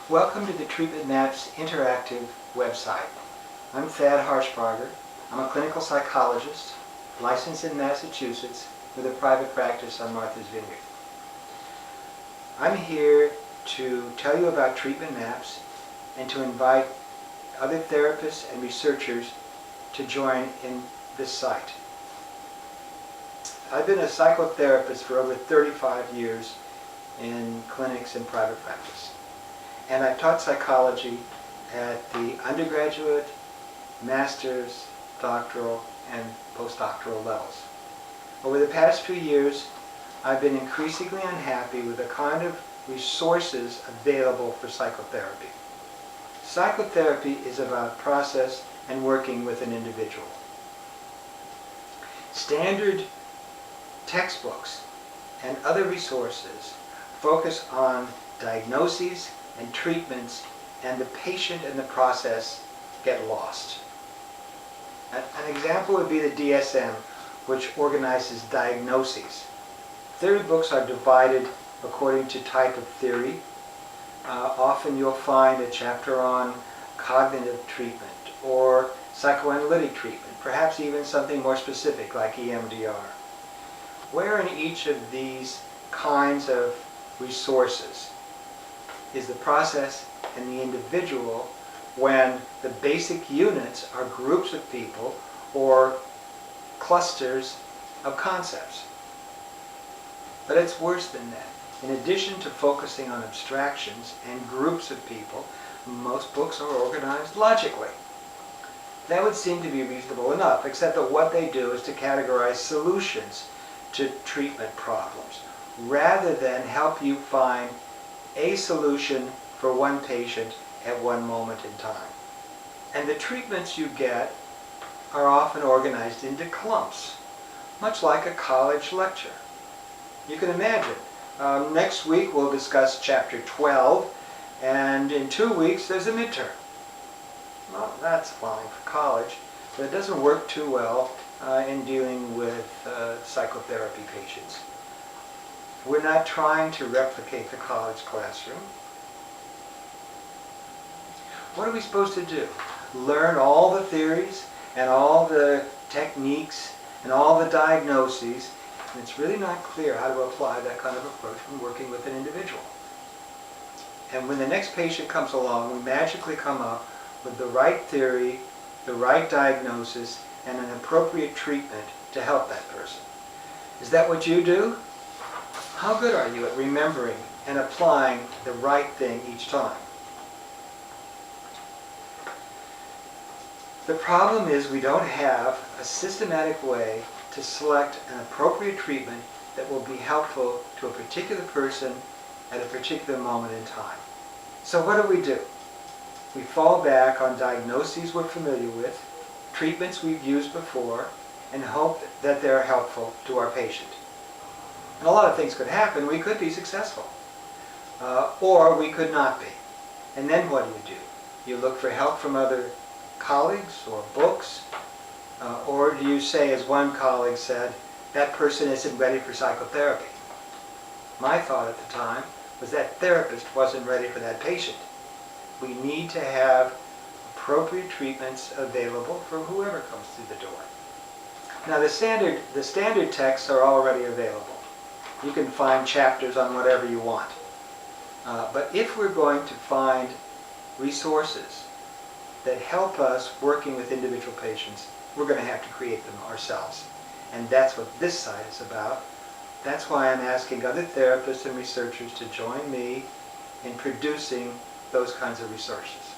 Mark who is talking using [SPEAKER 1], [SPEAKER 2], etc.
[SPEAKER 1] Welcome to the Treatment Maps interactive website. I'm Thad Harshbarger. I'm a clinical psychologist, licensed in Massachusetts with a private practice on Martha's Vineyard. I'm here to tell you about Treatment Maps and to invite other therapists and researchers to join in this site. I've been a psychotherapist for over 35 years in clinics and private practice. And I've taught psychology at the undergraduate, master's, doctoral, and postdoctoral levels. Over the past few years, I've been increasingly unhappy with the kind of resources available for psychotherapy. Psychotherapy is about process and working with an individual. Standard textbooks and other resources focus on diagnoses and treatments, and the patient and the process get lost. An example would be the DSM, which organizes diagnoses. Theory books are divided according to type of theory. Often you'll find a chapter on cognitive treatment or psychoanalytic treatment, perhaps even something more specific like EMDR. Where in each of these kinds of resources is the process and the individual when the basic units are groups of people or clusters of concepts? But it's worse than that. In addition to focusing on abstractions and groups of people, most books are organized logically. That would seem to be reasonable enough, except that what they do is to categorize solutions to treatment problems, rather than help you find a solution for one patient at one moment in time. And the treatments you get are often organized into clumps, much like a college lecture. You can imagine, next week we'll discuss chapter 12, and in 2 weeks there's a midterm. Well, that's fine for college, but it doesn't work too well in dealing with psychotherapy patients. We're not trying to replicate the college classroom. What are we supposed to do? Learn all the theories and all the techniques and all the diagnoses, and it's really not clear how to apply that kind of approach when working with an individual. And when the next patient comes along, we magically come up with the right theory, the right diagnosis, and an appropriate treatment to help that person. Is that what you do? How good are you at remembering and applying the right thing each time? The problem is we don't have a systematic way to select an appropriate treatment that will be helpful to a particular person at a particular moment in time. So what do? We fall back on diagnoses we're familiar with, treatments we've used before, and hope that they're helpful to our patient. And a lot of things could happen. We could be successful, or we could not be. And then what do? You look for help from other colleagues or books, or do you say, as one colleague said, that person isn't ready for psychotherapy? My thought at the time was that therapist wasn't ready for that patient. We need to have appropriate treatments available for whoever comes through the door. Now the standard texts are already available. You can find chapters on whatever you want. But if we're going to find resources that help us working with individual patients, we're going to have to create them ourselves. And that's what this site is about. That's why I'm asking other therapists and researchers to join me in producing those kinds of resources.